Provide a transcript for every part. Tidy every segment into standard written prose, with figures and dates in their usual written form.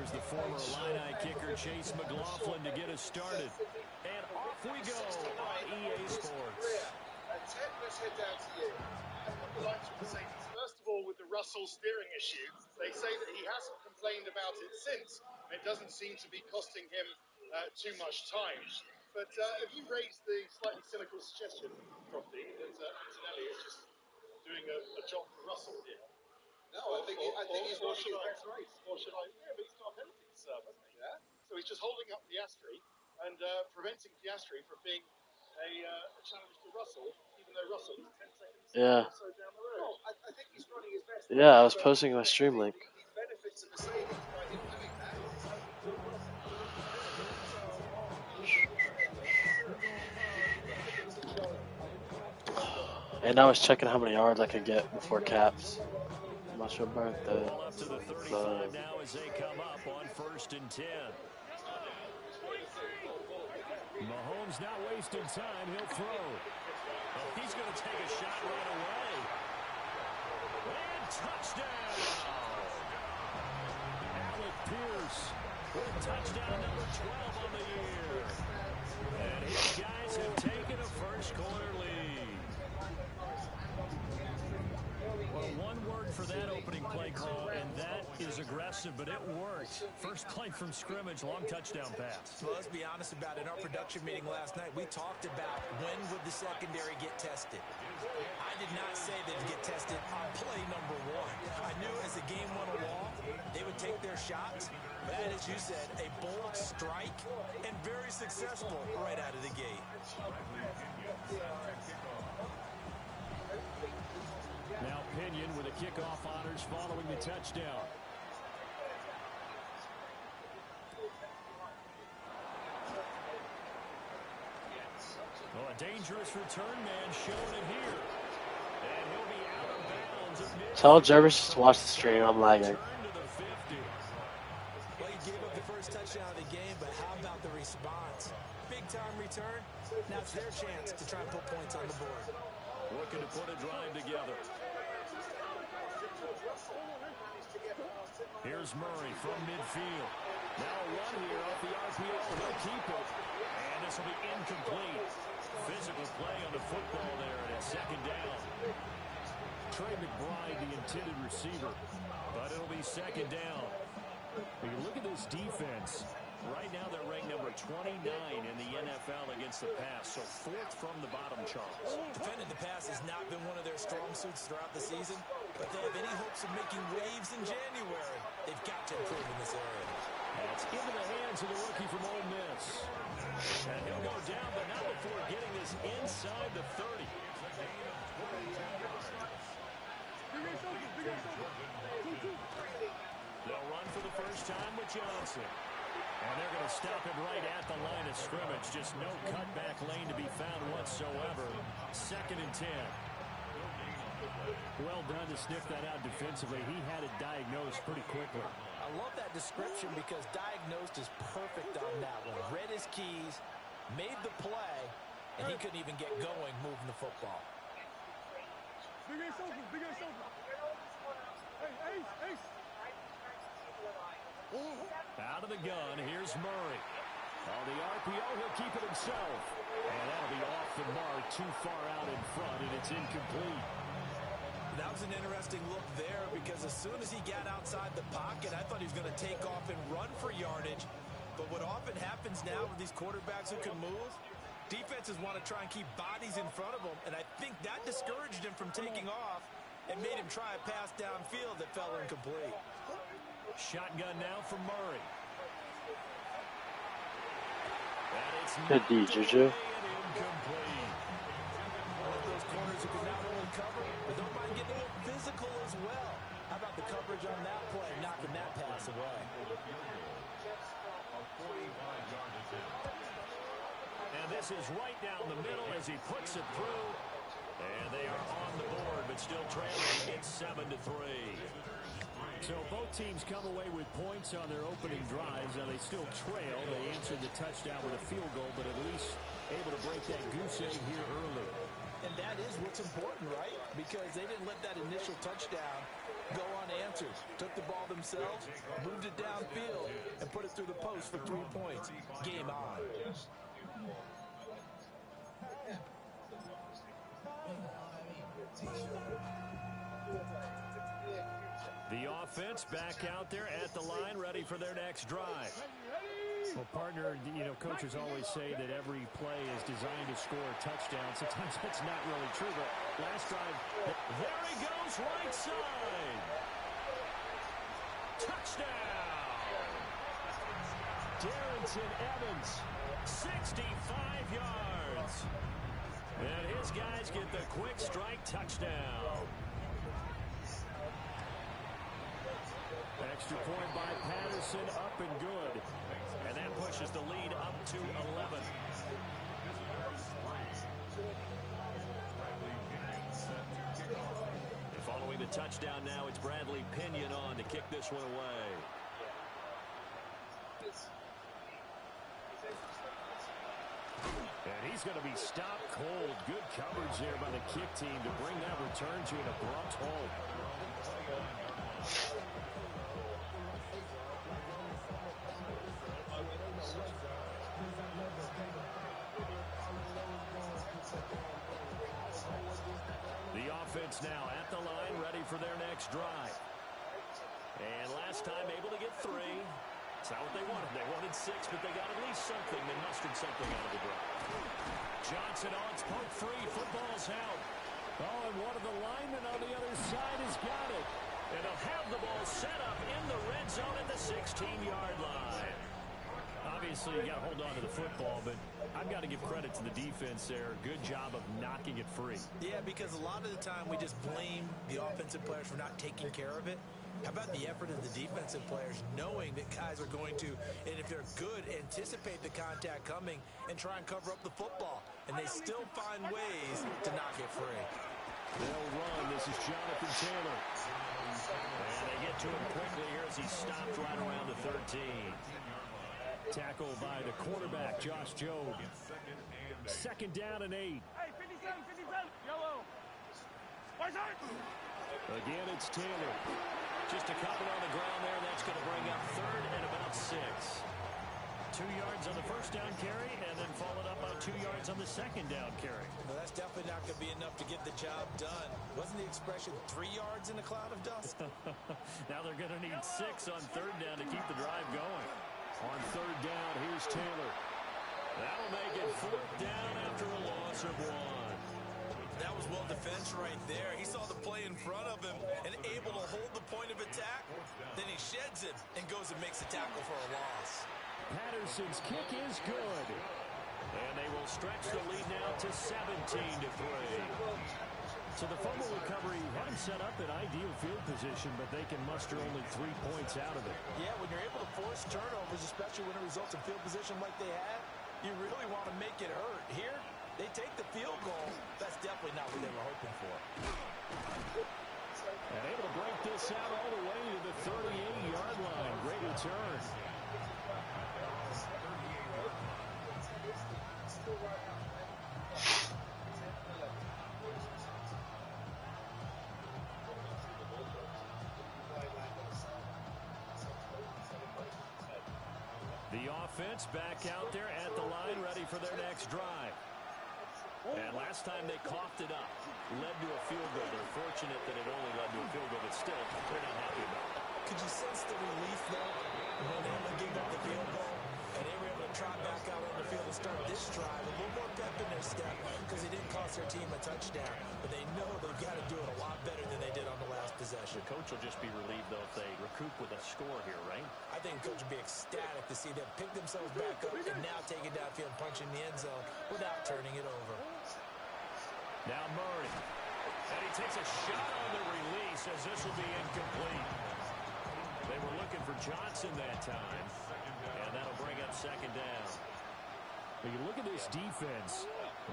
there's the former Illini kicker, Chase McLaughlin, to get us started. And off we go on EA Sports. Ted, let's head down to you. A couple of lines from the Saints. First of all, with the Russell steering issue, they say that he hasn't complained about it since. It doesn't seem to be costing him too much time. But have you raised the slightly cynical suggestion, Crofty, that Antonelli is just doing a job for Russell here? No, I think he's watching his best race. Or should I? Yeah, but he's got a penalty to serve, hasn't he? Yeah. So he's just holding up Piastri and preventing Piastri from being a challenge to Russell, even though Russell is 10 seconds or so down the road. Well, I think he's running his best. Yeah, I was posting my stream link. The benefits of Mercedes by him doing that. And I was checking how many yards I could get before caps. What's your birthday? Up to the 35 now as they come up on 1st and 10. Mahomes not wasting time. He'll throw. Oh, he's going to take a shot right away. And touchdown. Alec Pierce with touchdown number 12 on the year. And his guys have taken a first quarter lead. Well, one word for that opening play call, and that is aggressive, but it worked. First play from scrimmage, long touchdown pass. Well, let's be honest about it. In our production meeting last night, we talked about when would the secondary get tested. I did not say they'd get tested on play number 1. I knew as the game went along, they would take their shots. But that, as you said, a bold strike and very successful right out of the gate. Now Pinion with a kickoff honors following the touchdown. Oh, a dangerous return man showing it here. And he'll be out of bounds. Tell Jervis to watch the stream. I'm lagging. Well, he gave up the first touchdown of the game, but how about the response? Big-time return. Now it's their chance to try and put points on the board. Looking to put a drive together. Here's Murray from midfield. Now a run here off the RPO. He'll keep it. And this will be incomplete. Physical play on the football there, and it's 2nd down. Trey McBride, the intended receiver. But it'll be 2nd down. When you look at this defense, right now they're ranked number 29 in the NFL against the pass, so 4th from the bottom, Charles. Defending the pass has not been one of their strong suits throughout the season, but they have any hopes of making waves in January. They've got to improve in this area. That's into the hands of the rookie from Ole Miss. And he'll go down, but not before getting this inside the 30. They'll run for the first time with Johnson. And they're going to stop it right at the line of scrimmage. Just no cutback lane to be found whatsoever. 2nd and 10. Well done to sniff that out defensively. He had it diagnosed pretty quickly. I love that description because diagnosed is perfect on that one. Read his keys, made the play, and he couldn't even get going moving the football. Big Ace open, Big Ace open. Hey, Ace. Out of the gun, here's Murray. On the RPO, he'll keep it himself. And that'll be off the mark, too far out in front, and it's incomplete. That was an interesting look there because as soon as he got outside the pocket, I thought he was going to take off and run for yardage. But what often happens now with these quarterbacks who can move, defenses want to try and keep bodies in front of them, and I think that discouraged him from taking off and made him try a pass downfield that fell incomplete. Shotgun now from Murray. Good D, Juju. One of those corners who can not only cover, but don't mind getting a little physical as well. How about the coverage on that play, knocking that pass away? And this is right down the middle as he puts it through. And they are on the board, but still trailing. It's 7-3. So both teams come away with points on their opening drives. Now they still trail. They answered the touchdown with a field goal, but at least able to break that goose egg here early. And that is what's important, right? Because they didn't let that initial touchdown go unanswered. Took the ball themselves, moved it downfield, and put it through the post for 3 points. Game on. The offense back out there at the line, ready for their next drive. Well, partner, coaches always say that every play is designed to score a touchdown. Sometimes that's not really true, but last drive, there he goes, right side. Touchdown! Darrington Evans, 65 yards. And his guys get the quick strike touchdown. Extra point by Patterson, up and good. And that pushes the lead up to 11. Following the touchdown now, it's Bradley Pinion on to kick this one away. And he's going to be stopped cold. Good coverage there by the kick team to bring that return to an abrupt halt. The offense now at the line, ready for their next drive. And last time able to get 3. It's not what they wanted. They wanted 6, but they got at least something. They mustered something out of the drive. Johnson on, it's poke free. Football's out. Oh, and one of the linemen on the other side has got it. And they'll have the ball set up in the red zone at the 16-yard line. Obviously, you got to hold on to the football, but I've got to give credit to the defense there. Good job of knocking it free. Yeah, because a lot of the time we just blame the offensive players for not taking care of it. How about the effort of the defensive players knowing that guys are going to, and if they're good, anticipate the contact coming and try and cover up the football. And they still find ways to knock it free. They'll run. This is Jonathan Taylor. And they get to him quickly here as he stopped right around the 13. Tackled by the quarterback, Josh Jobe. Second down and 8. Hey, 57, yellow. Again, it's Taylor. Just a couple on the ground there. That's going to bring up 3rd and about 6. 2 yards on the first down carry, and then followed up on 2 yards on the second down carry. Well, that's definitely not going to be enough to get the job done. Wasn't the expression 3 yards in a cloud of dust? Now they're going to need 6 on 3rd down to keep the drive going. On 3rd down, here's Taylor. That'll make it 4th down after a loss of 1. That was well defense right there. He saw the play in front of him and able to hold the point of attack. Then he sheds it and goes and makes a tackle for a loss. Patterson's kick is good. And they will stretch the lead now to 17-3. So the fumble recovery had him set up in ideal field position, but they can muster only 3 points out of it. Yeah, when you're able to force turnovers, especially when it results in field position like they had, you really want to make it hurt. Here, they take the field goal. That's definitely not what they were hoping for. And able to break this out all the way to the 38-yard line. Great return. The offense back out there at the line, ready for their next drive. And last time they coughed it up, led to a field goal. They're fortunate that it only led to a field goal, but still, they're not happy about it. Could you sense the relief, though, when they were giving up the field goal, and they were able to trot back out on the field and start this drive, a little more pep in their step, because they didn't cost their team a touchdown, but they know they've got to do it a lot better than they did on the last possession. The coach will just be relieved, though, if they recoup with a score here, right? I think the coach would be ecstatic to see them pick themselves back up and now take it downfield and punch in the end zone without turning it over. Now Murray. And he takes a shot on the release as this will be incomplete. They were looking for Johnson that time. And that'll bring up 2nd down. When you look at this defense,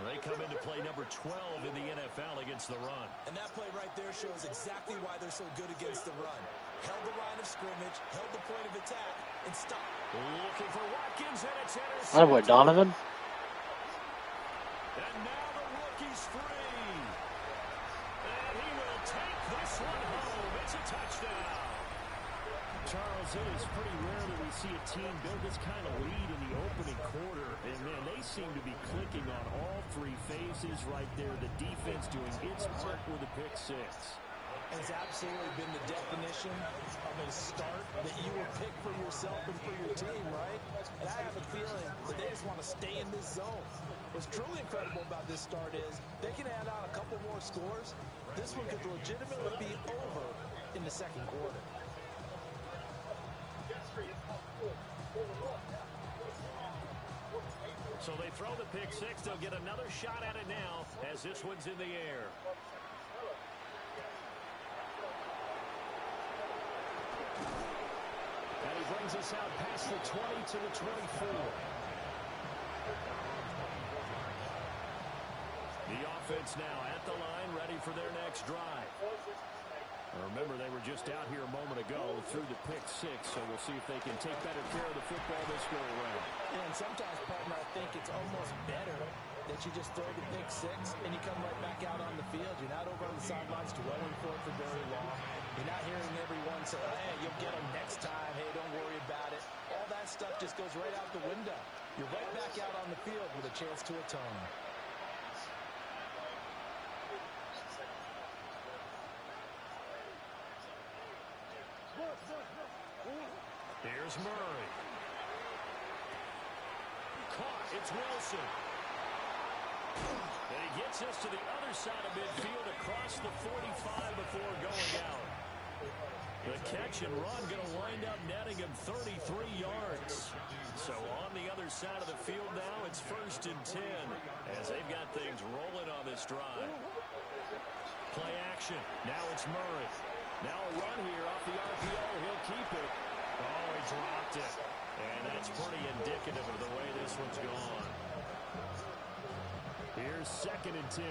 they come into play number 12 in the NFL against the run. And that play right there shows exactly why they're so good against the run. Held the line of scrimmage, held the point of attack, and stopped. Looking for Watkins, and it's intercepted. That boy Donovan. And now the rookie's free. it is pretty rare that we see a team build this kind of lead in the opening quarter. And, man, they seem to be clicking on all three phases right there. The defense doing its part with a pick six. It's absolutely been the definition of a start that you will pick for yourself and for your team, right? And I have a feeling that they just want to stay in this zone. What's truly incredible about this start is they can add on a couple more scores. This one could legitimately be over in the second quarter. So they throw the pick six. They'll get another shot at it now as this one's in the air. And he brings us out past the 20 to the 24. The offense now at the line, ready for their next drive. Remember, they were just out here a moment ago through the pick six, so we'll see if they can take better care of the football this go around. And sometimes, partner, I think it's almost better that you just throw the pick six and you come right back out on the field. You're not over on the sidelines dwelling for it for very long. You're not hearing everyone say, hey, you'll get them next time. Hey, don't worry about it. All that stuff just goes right out the window. You're right back out on the field with a chance to atone. Here's Murray. Caught. It's Wilson. And he gets us to the other side of midfield across the 45 before going out. The catch and run going to wind up netting him 33 yards. So on the other side of the field now, it's 1st and 10 as they've got things rolling on this drive. Play action. Now it's Murray. Now a run here off the RPO. He'll keep it. Oh, he dropped it. And that's pretty indicative of the way this one's gone. Here's 2nd and 10.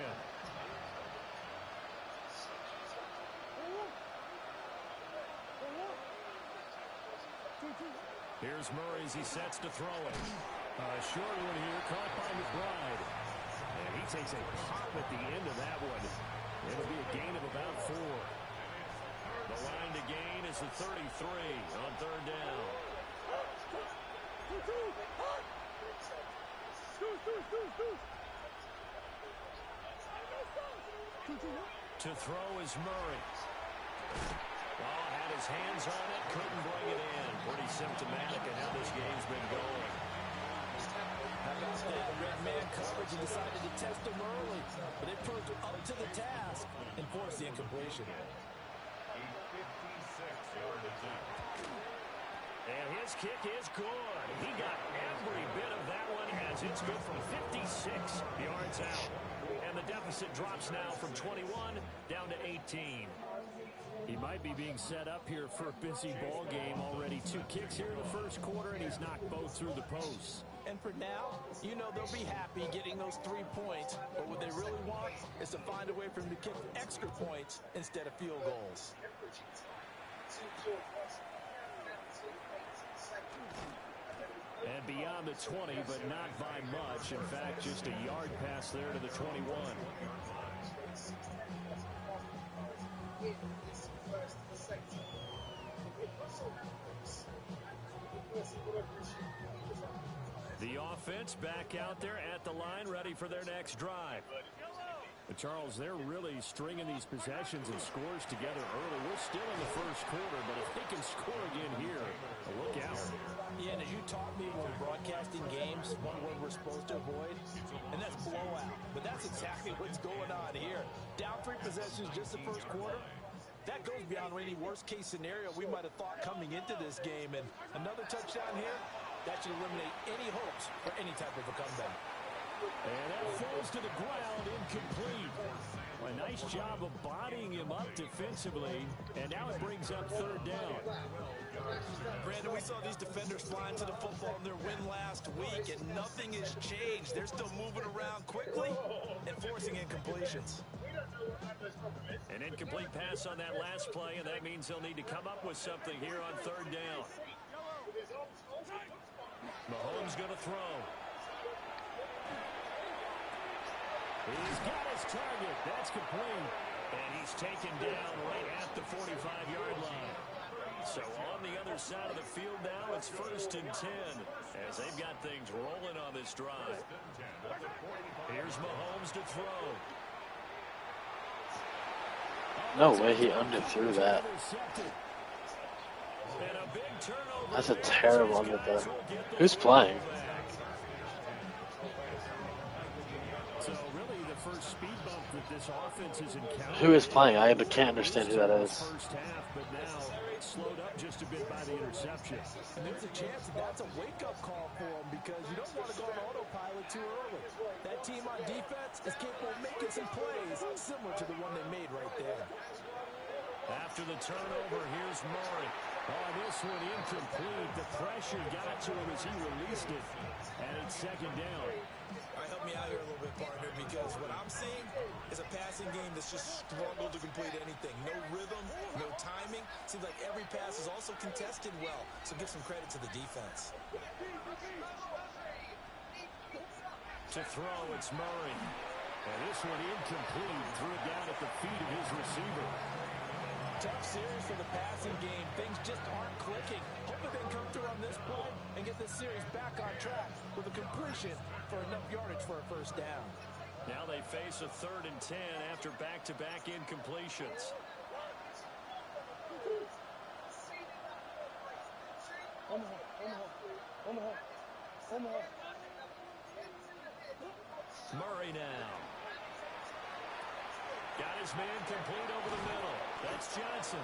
Here's Murray as he sets to throw it. Short one here, caught by McBride. And he takes a pop at the end of that one. It'll be a gain of about 4. The line to gain is the 33 on 3rd down. To throw is Murray. Oh, had his hands on it, couldn't bring it in. Pretty symptomatic of how this game's been going. How about that red man coverage? He decided to test him early, but it proved up to the task and forced the incompletion. And his kick is good. He got every bit of that one as it's good from 56 yards out. And the deficit drops now from 21 down to 18. He might be being set up here for a busy ball game. Already 2 kicks here in the first quarter, and he's knocked both through the posts. And for now, you know they'll be happy getting those 3 points. But what they really want is to find a way for him to kick extra points instead of field goals. And beyond the 20, but not by much. In fact, just a yard pass there to the 21. The offense back out there at the line, ready for their next drive. But Charles, they're really stringing these possessions and scores together early. We're still in the first quarter, but if they can score again here, look out. Yeah, and as you taught me when broadcasting games, one word we're supposed to avoid, and that's blowout. But that's exactly what's going on here. Down 3 possessions just the first quarter. That goes beyond any worst-case scenario we might have thought coming into this game. And another touchdown here, that should eliminate any hopes for any type of a comeback. And that falls to the ground, incomplete. A nice job of bodying him up defensively, and now it brings up 3rd down. Brandon, we saw these defenders flying to the football in their win last week, and nothing has changed. They're still moving around quickly and forcing incompletions. An incomplete pass on that last play, and that means they'll need to come up with something here on 3rd down. Mahomes going to throw. He's got his target. That's complete. And he's taken down right at the 45-yard line. So on the other side of the field now, it's 1st and 10 as they've got things rolling on this drive. Here's Mahomes to throw. No way he underthrew that. That's a terrible underthrow. Who's playing? So really the first speed bump that this offense has encountered. Who is playing? I can't understand who that is. First half, but now slowed up just a bit by the interception. And there's a chance that that's a wake-up call for him because you don't want to go on autopilot too early. That team on defense is capable of making some plays similar to the one they made right there. After the turnover, here's Murray. Oh, this one incomplete. The pressure got to him as he released it. And it's 2nd down. All right, help me out here a little bit, partner, because what I'm seeing is a passing game that's just struggled to complete anything. No rhythm, no timing. Seems like every pass is also contested well, so give some credit to the defense. To throw, it's Murray. And this one incomplete. Threw it down at the feet of his receiver. Tough series for the passing game. Things just aren't clicking. Hoping they can come through on this play and get this series back on track with a completion for enough yardage for a 1st down. Now they face a 3rd and 10 after back-to-back incompletions. Murray now. Got his man complete over the middle. That's Johnson.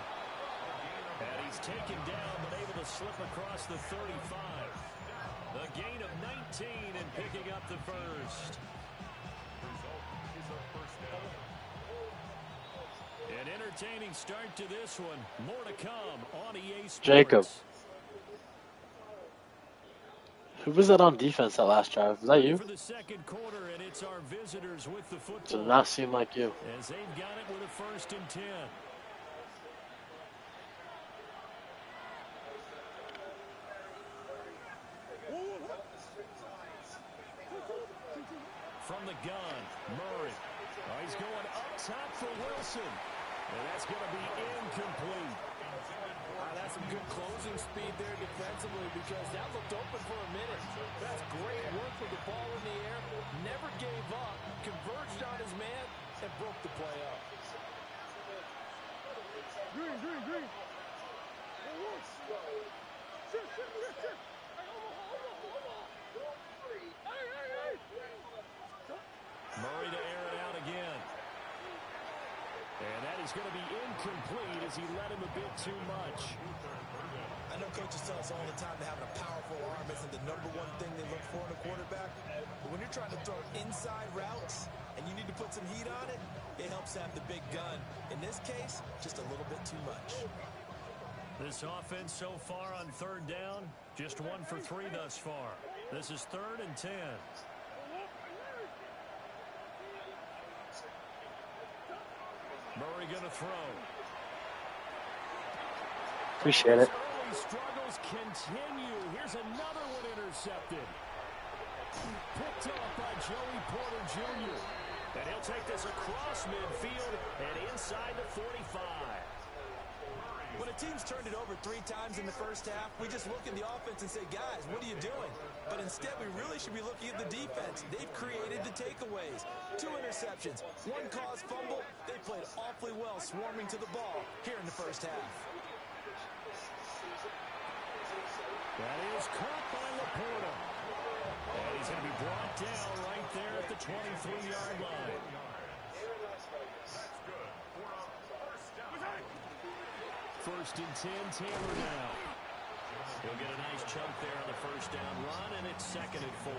And he's taken down, but able to slip across the 35. A gain of 19 and picking up the first. An entertaining start to this one. More to come on EA Sports. Jacob. Who was that on defense that last drive? Was that you? For the 2nd quarter, and it's our visitors with the football. Did not seem like you. As they've got it with a 1st and 10. From the gun, Murray. Oh, he's going up top for Wilson. And that's going to be incomplete. That's some good closing speed there defensively because that looked open for a minute. That's great work with the ball in the air. Never gave up. Converged on his man and broke the play up. Green. Murray to air it out again. And that is going to be incomplete as he led him a bit too much. I know coaches tell us all the time that having a powerful arm isn't the #1 thing they look for in a quarterback. But when you're trying to throw inside routes and you need to put some heat on it, it helps have the big gun. In this case, just a little bit too much. This offense so far on 3rd down, just 1 for 3 thus far. This is 3rd and 10. Murray going to throw. Appreciate it. Early struggles continue. Here's another one intercepted. Picked up by Joey Porter Jr. And he'll take this across midfield and inside the 45. When a team's turned it over 3 times in the first half, we just look at the offense and say, guys, what are you doing? But instead, we really should be looking at the defense. They've created the takeaways. 2 interceptions, 1 caused fumble. They played awfully well swarming to the ball here in the first half. That is caught by Laporta. And he's going to be brought down right there at the 23-yard line. First and 10, Taylor now. He'll get a nice chunk there on the 1st down run, and it's 2nd and 4.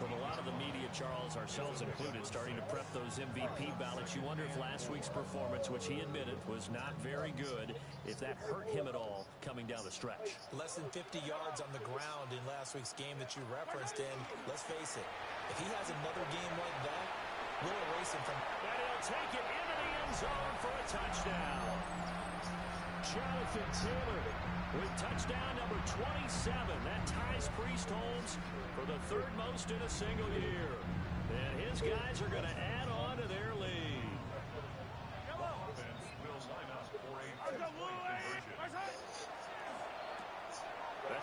With a lot of the media, Charles, ourselves included, starting to prep those MVP ballots, you wonder if last week's performance, which he admitted was not very good, if that hurt him at all coming down the stretch. Less than 50 yards on the ground in last week's game that you referenced, and let's face it, if he has another game like that, we'll erase him from... And he'll take it into the end zone for a touchdown. Jonathan Taylor with touchdown number 27. That ties Priest Holmes for the 3rd most in a single year. And his guys are going to add on to their lead.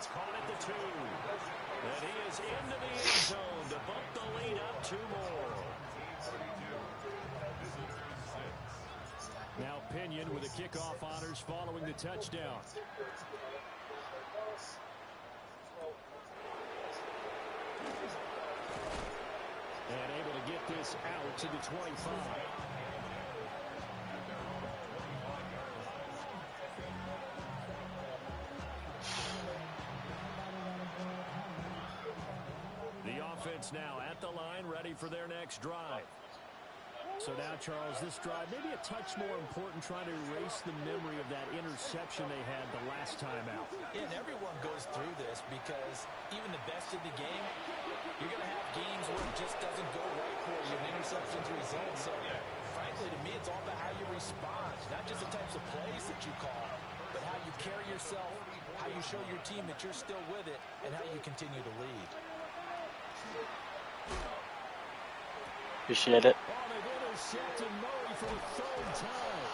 That's caught at the 2. And he is into the end zone to bump the lead up 2 more. Now Pinion with the kickoff honors following the touchdown. And able to get this out to the 25. The offense now at the line, ready for their next drive. So now, Charles, this drive maybe a touch more important, trying to erase the memory of that interception they had the last time out. Yeah, and everyone goes through this because even the best in the game, you're going to have games where it just doesn't go right for you, and interceptions result. So, frankly, to me, it's all about how you respond, not just the types of plays that you call, but how you carry yourself, how you show your team that you're still with it, and how you continue to lead. Appreciate it. Oh, they've intercepted Murray for the 3rd time.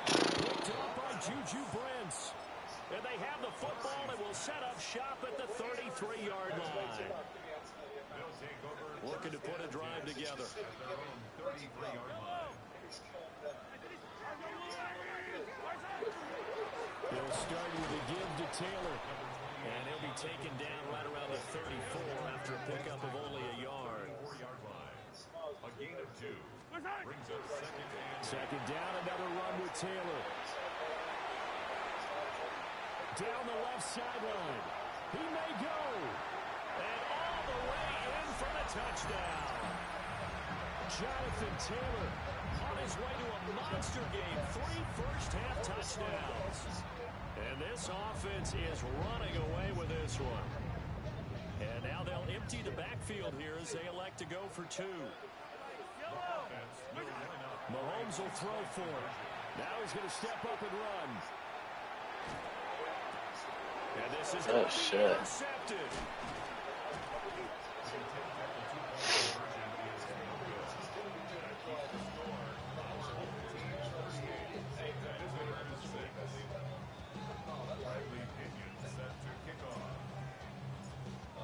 Picked up by Juju Brents. And they have the football and will set up shop at the 33-yard line. Looking to put a drive together. They'll start with a give to Taylor. And he'll be taken down right around the 34 after a pickup of only a yard. A gain of 2. Brings up Second down, another run with Taylor. Down the left sideline. He may go. And all the way in for the touchdown. Jonathan Taylor on his way to a monster game. 3 first-half touchdowns. And this offense is running away with this one. And now they'll empty the backfield here as they elect to go for 2. Mahomes will throw for it. Now he's going to step up and run. And this is going to be intercepted.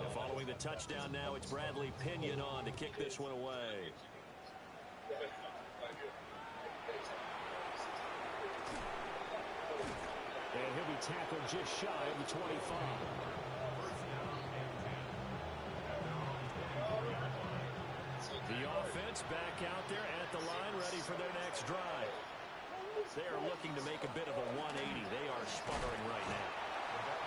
And following the touchdown now, it's Bradley Pinion on to kick this one away. And he'll be tackled just shy of the 25. The offense back out there at the line, ready for their next drive. They are looking to make a bit of a 180. They are sputtering right now.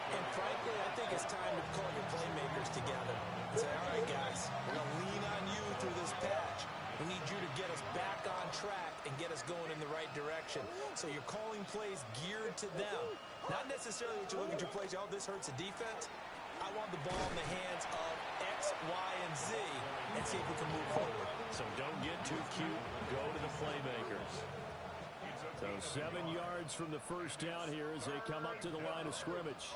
And frankly, I think it's time to call your playmakers together and say, all right, guys, we're going to lean on you through this patch. We need you to get us back on track and get us going in the right direction. So you're calling plays geared to them. Not necessarily that you look at your plays, oh, this hurts the defense. I want the ball in the hands of X, Y, and Z and see if we can move forward. So don't get too cute. Go to the playmakers. So 7 yards from the first down here as they come up to the line of scrimmage.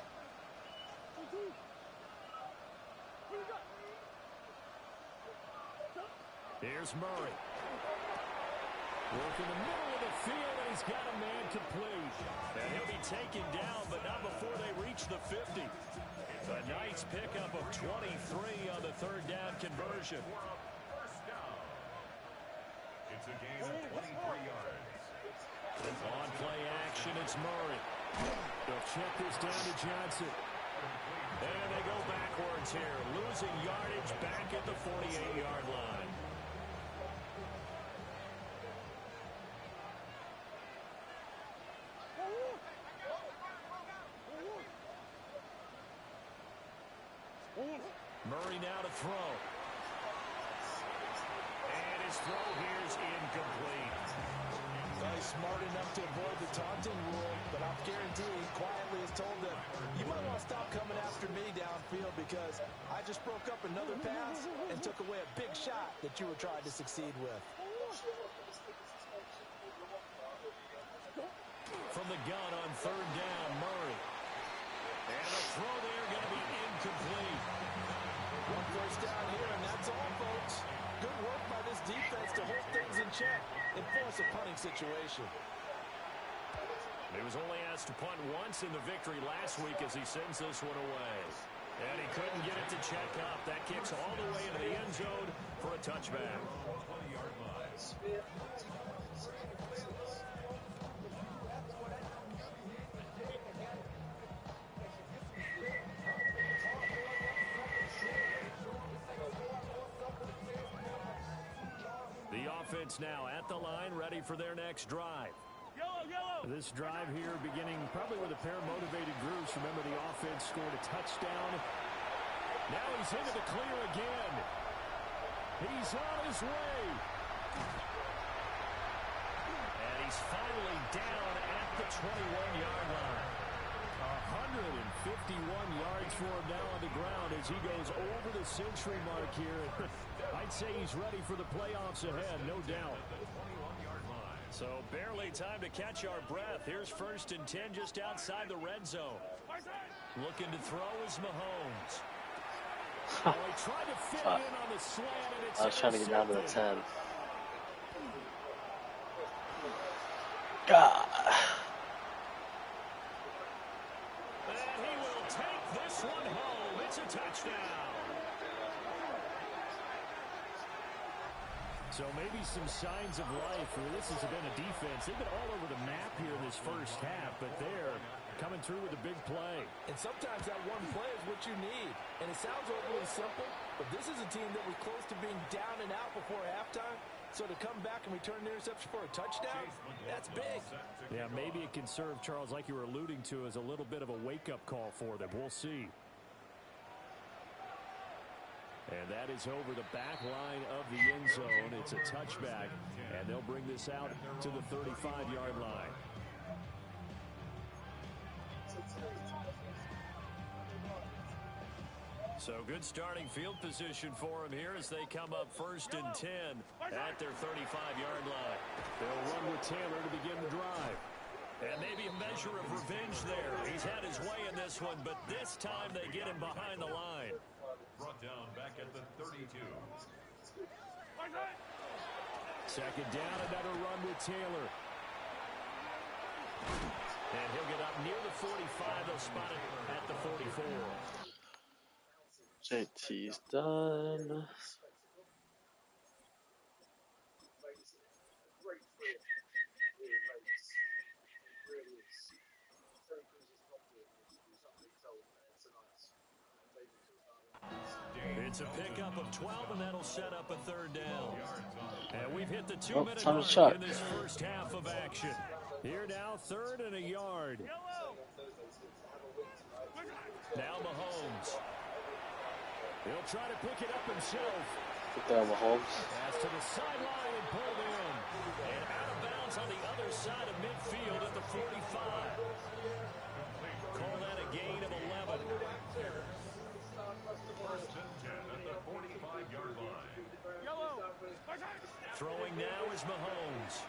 Here's Murray. Work in the middle of the field, and he's got a man complete. And he'll be taken down, but not before they reach the 50. A nice pickup of 23 on the 3rd down conversion. It's a gain of 23 yards. On play action, it's Murray. They'll check this down to Johnson. And they go backwards here, losing yardage back at the 48-yard line. Murray now to throw. And his throw here is incomplete. He's smart enough to avoid the taunting rule, but I'll guarantee he quietly has told them, you might want to stop coming after me downfield because I just broke up another pass and took away a big shot that you were trying to succeed with. From the gun on 3rd down, Murray. And the throw there going to be incomplete. One first down here, and that's all, folks. Good work by this defense to hold things in check and force a punting situation. He was only asked to punt once in the victory last week as he sends this one away. And he couldn't get it to check up. That kicks all the way into the end zone for a touchback. The offense now at the line, ready for their next drive. This drive here beginning probably with a pair of motivated groups. Remember, the offense scored a touchdown. Now he's into the clear again. He's on his way. And he's finally down at the 21-yard line. 151 yards for him now on the ground as he goes over the century mark here. I'd say he's ready for the playoffs ahead, no doubt. So barely time to catch our breath. Here's 1st and 10 just outside the red zone. Looking to throw is Mahomes. Oh, he tried to fit it in on the slant, and it's I was trying to get down to the 10. God. And he will take this one home. It's a touchdown. So maybe some signs of life. This has been a defense. They've been all over the map here in this first half, but they're coming through with a big play. And sometimes that one play is what you need. And it sounds overly simple, but this is a team that was close to being down and out before halftime. So to come back and return the interception for a touchdown, that's big. Yeah, maybe it can serve, Charles, like you were alluding to, as a little bit of a wake-up call for them. We'll see. And that is over the back line of the end zone. It's a touchback, and they'll bring this out to the 35-yard line. So good starting field position for them here as they come up 1st and 10 at their 35-yard line. They'll run with Taylor to begin the drive. And maybe a measure of revenge there. He's had his way in this one, but this time they get him behind the line. Brought down back at the 32. Second down, another run with Taylor. And he'll get up near the 45. They'll spot it at the 44. JT's done. It's a pickup of 12, and that'll set up a 3rd down. And we've hit the 2-minute mark in this first half of action. Here now, 3rd and a yard. Now Mahomes. He'll try to pick it up himself. Get down, Mahomes. Pass to the sideline and pulled in. And out of bounds on the other side of midfield at the 45. Call that a gain of 11. Throwing now is Mahomes.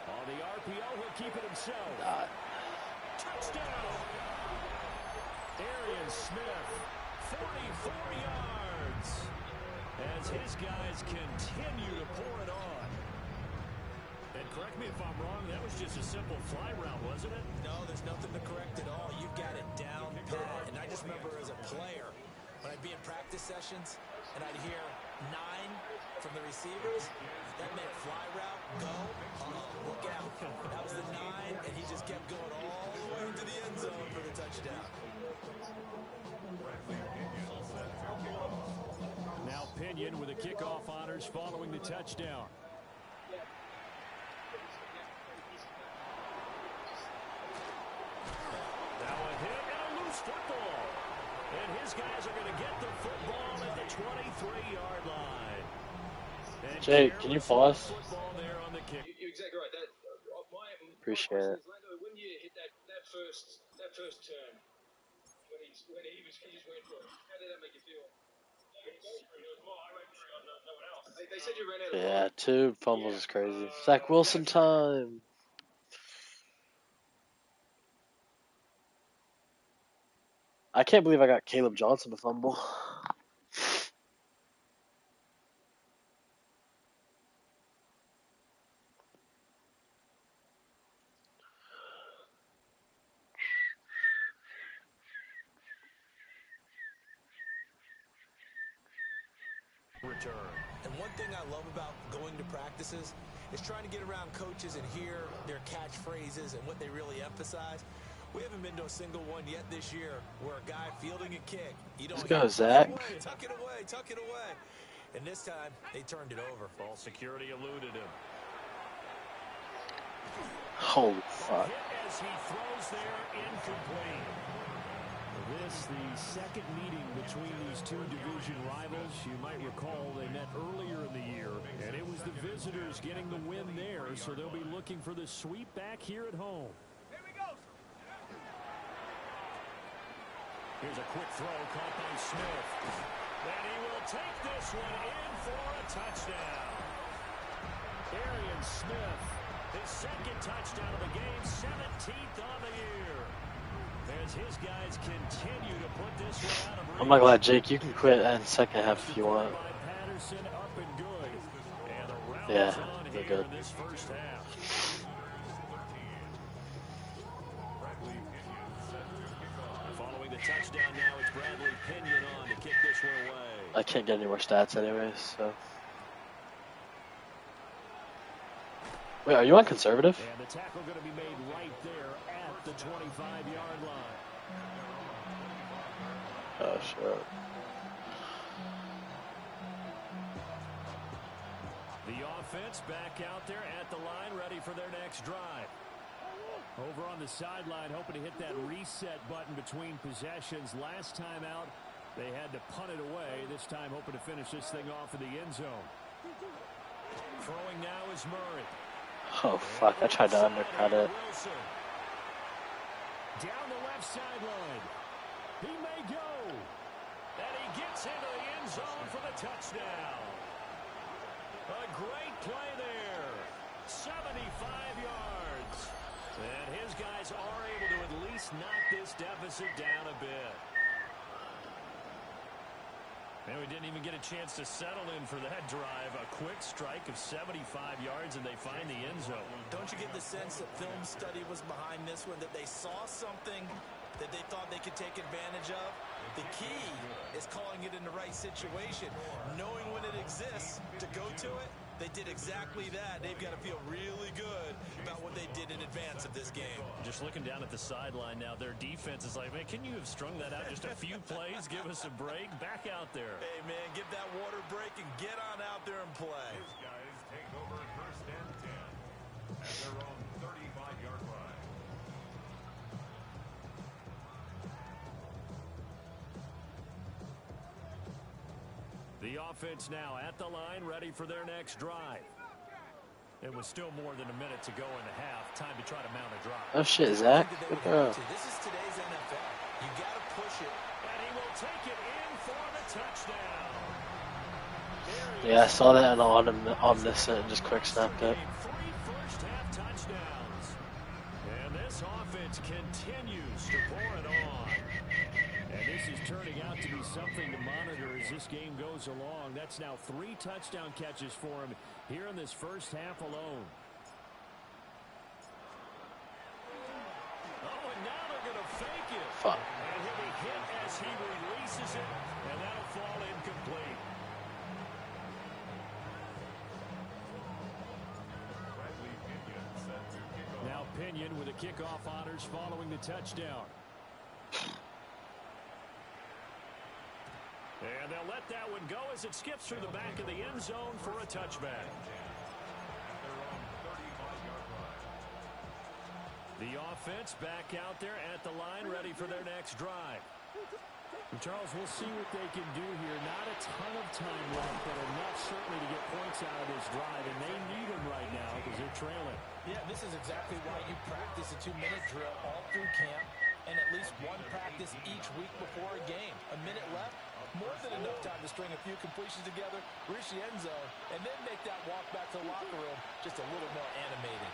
On the RPO, he'll keep it himself. Touchdown! Arian Smith, 44 yards. As his guys continue to pour it on. And correct me if I'm wrong, that was just a simple fly route, wasn't it? No, there's nothing to correct at all. You've got it down pat. And I just remember as a player, when I'd be in practice sessions, and I'd hear 9 from the receivers, that meant fly route, go, look out. That was the 9, and he just kept going all the way into the end zone for the touchdown. Now Pinion with the kickoff honors following the touchdown. Now a hit and a loose football. And his guys are going to get the football at the 23-yard line. And Jake, can you pause? You're exactly right. Appreciate it. When you hit that first turn, when he just went for it, how did that make you feel? They said you ran out of Yeah, 2 fumbles is crazy. Zach Wilson time. I can't believe I got Caleb Johnson to fumble. return. And one thing I love about going to practices is trying to get around coaches and hear their catchphrases and what they really emphasize. We haven't been to a single one yet this year where a guy fielding a kick, you don't Let's hear, go, Zach. tuck it away, tuck it away. And this time, they turned it over. False security eluded him. Holy fuck. Hit as he throws there, incomplete. This, the second meeting between these two division rivals. You might recall they met earlier in the year, and it was the visitors getting the win there, so they'll be looking for the sweep back here at home. Here we go. Here's a quick throw caught by Smith. And he will take this one in for a touchdown. Arian Smith, his second touchdown of the game, 17th on the year. As his guys continue to put this one out of reach. I'm not glad, Jake. You can quit in second half if you want. Patterson up and good. And the round Yeah, is on they're here good. in this first half. Following the touchdown now, it's Bradley Pinion on to kick this one away. I can't get any more stats anyways, so. Wait, are you on conservative? And the tackle going to be made right there at the 25-yard line. Oh, shit. The offense back out there at the line, ready for their next drive. Over on the sideline, hoping to hit that reset button between possessions. Last time out, they had to punt it away. This time, hoping to finish this thing off in the end zone. Throwing now is Murray. Oh, fuck. I tried to undercut it. Wilson. Down the left sideline. He may go. And he gets into the end zone for the touchdown. A great play there. 75 yards. And his guys are able to at least knock this deficit down a bit. And we didn't even get a chance to settle in for that drive. A quick strike of 75 yards, and they find the end zone. Don't you get the sense that film study was behind this one, that they saw something that they thought they could take advantage of? The key is calling it in the right situation, knowing when it exists to go to it. They did exactly that. They've got to feel really good about what they did in advance of this game. Just looking down at the sideline now, their defense is like, man, can you have strung that out just a few plays? Give us a break. Back out there. Hey, man, give that water break and get on out there and play. These guys take over first and 10 at their own 35-yard line. The offense now at the line, ready for their next drive. It was still more than a minute to go in the half. Time to try to mount a drive. Oh, shit, Zach. Good throw. This is today's NFL. You got to push it. And he will take it in for the touchdown. Yeah, I saw that and omniscient and just quick snapped it. 3 first-half touchdowns. And this offense continues to pour it on. And this is turning out to be something to monitor as this game goes along. That's now 3 touchdown catches for him here in this first half alone. Oh, and now they're going to fake it. Fuck. And he'll be hit as he releases it, and that'll fall incomplete. Bradley Pinion set to kick off. Now Pinion with the kickoff honors following the touchdown. And they'll let that one go as it skips through the back of the end zone for a touchback. At their own 35-yard line. The offense back out there at the line, ready for their next drive. And Charles, we'll see what they can do here. Not a ton of time left, but enough certainly to get points out of this drive, and they need them right now because they're trailing. Yeah, this is exactly why you practice a 2-minute drill all through camp and at least one practice each week before a game. A minute left, more than enough time to string a few completions together, reach the end zone, and then make that walk back to the locker room just a little more animated.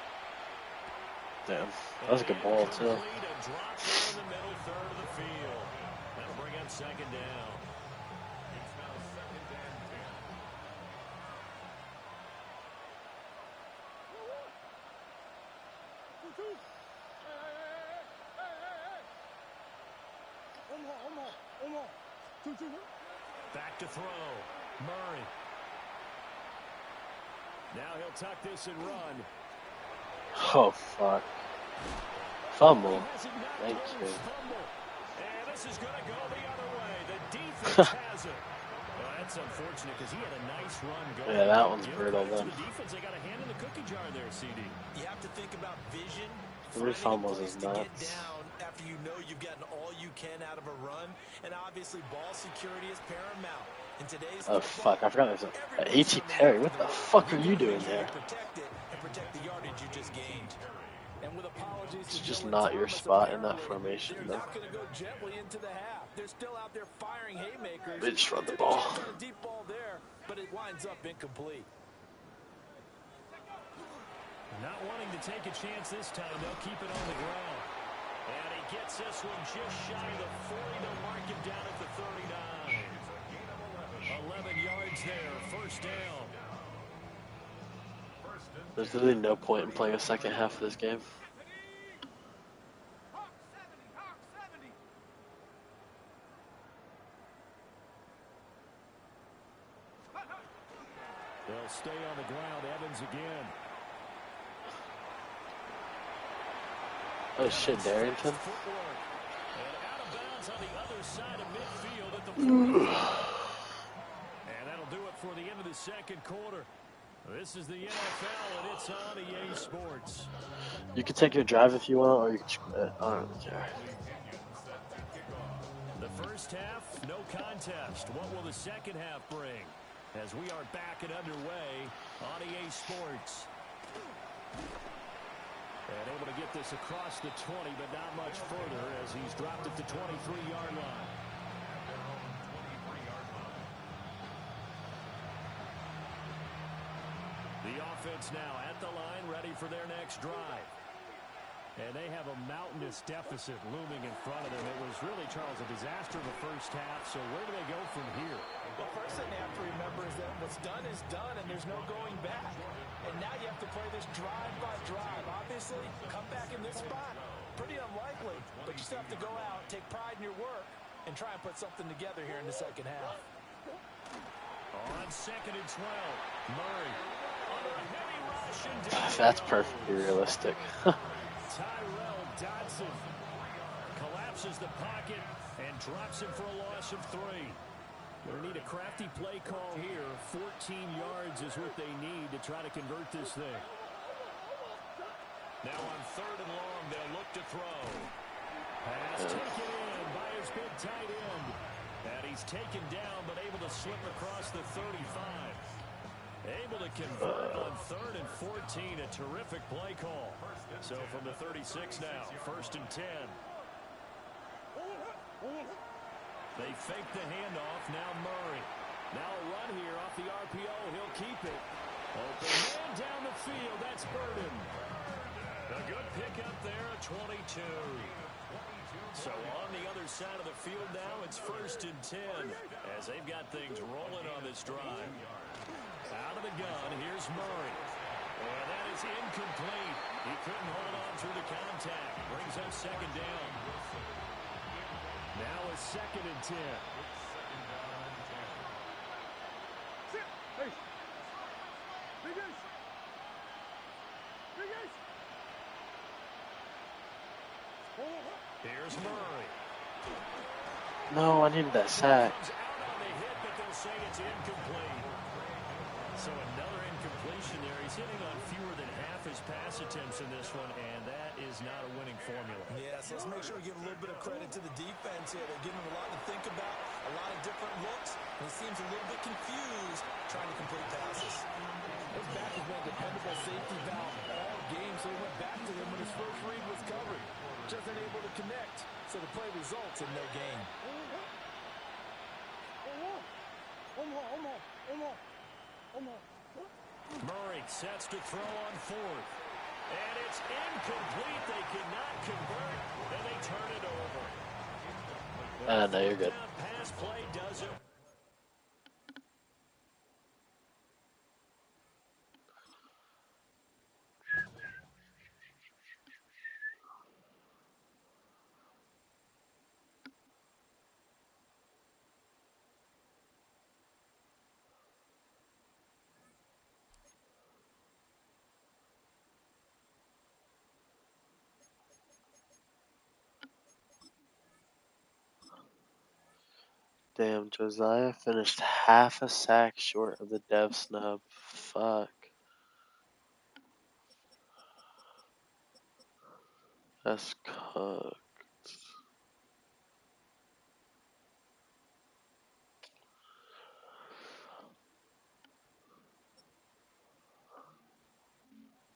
Damn, that was a good ball, too. A drop there in the middle third of the field. That'll bring up second down. It's now second and 10. One more. Back to throw. Murray Now he'll tuck this and run. Oh, fuck. Fumble. He hasn't knocked Thank loose. you. Fumble. And this is going to go the other way. The defense has it. Well, that's unfortunate because he had a nice run going. Yeah, that one's Give brutal credit to then. the defense. They got a hand in the cookie jar there, CD. You have to think about vision. 3 Finding a fumbles place is to get nuts. down after you know you've gotten all you can out of a run. And obviously ball security is paramount. In today's Oh, football, fuck. I forgot there's an everybody's A.T. on the Perry. left What of the the fuck are line. you gotta doing make sure there? you protect it and protect the yardage you just gained. And with apologies It's to just Joe and not your Thomas, spot in that apparently formation, they're though. not going to go gently into the half. They're still out there firing haymakers. They just run the Took a ball. chance on a deep ball there, but it winds up incomplete. Not wanting to take a chance this time, they'll keep it on the ground. And he gets this one just shy of the 40. They'll mark him down at the 39. 11 yards there, first down. There's literally no point in playing a second half of this game. They'll stay on the ground. Evans again. Oh shit, Darrington. Footwork. And out of bounds on the other side of midfield at the 45. And that'll do it for the end of the second quarter. This is the NFL, and it's on EA Sports. You can take your drive if you want, or you can just quit. I don't really care. The first half, no contest. What will the second half bring? As we are back and underway on EA Sports. And able to get this across the 20, but not much further as he's dropped at the 23-yard line. The offense now at the line, ready for their next drive. And they have a mountainous deficit looming in front of them. It was really, Charles, a disaster in the first half. So where do they go from here? The first thing they have to remember is that what's done is done, and there's no going back. And now you have to play this drive by drive. Obviously, come back in this spot, pretty unlikely. But you still have to go out, take pride in your work, and try and put something together here in the second half. On second and 12, Murray. Under a heavy rush and That's perfectly realistic. Tyrell Dodson collapses the pocket and drops him for a loss of 3. They'll need a crafty play call here. 14 yards is what they need to try to convert this thing. Now on third and long, they'll look to throw. Pass taken in by his big tight end. And he's taken down, but able to slip across the 35. Able to convert on third and 14. A terrific play call. So from the 36 now, first and 10. They fake the handoff. Now Murray. Now a run here off the RPO. He'll keep it. Open man down the field. That's Burden. A good pickup there, a 22. So on the other side of the field now, it's first and 10 as they've got things rolling on this drive. Out of the gun, here's Murray. And that is incomplete. He couldn't hold on through the contact. Brings up second down. Now a second and 10. Hey. Big Ace. Big Ace. Here's Murray. No, I needed that sack. Comes out on the hit, but they'll say it's incomplete. So another incompletion there. He's hitting on fewer than half his pass attempts in this one, and that is not a winning formula. Yes, let's make sure we give a little bit of credit to the defense here. They're giving him a lot to think about, a lot of different looks, and he seems a little bit confused trying to complete passes. His back has been a dependable safety valve all game, so he went back to him when his first read was covered. Just unable to connect, so the play results in no gain. Murray sets to throw on fourth. And it's incomplete. They cannot convert, and they turn it over. No, you're good. Pass play does it. Damn, Josiah finished half a sack short of the dev snub. Fuck. That's cooked.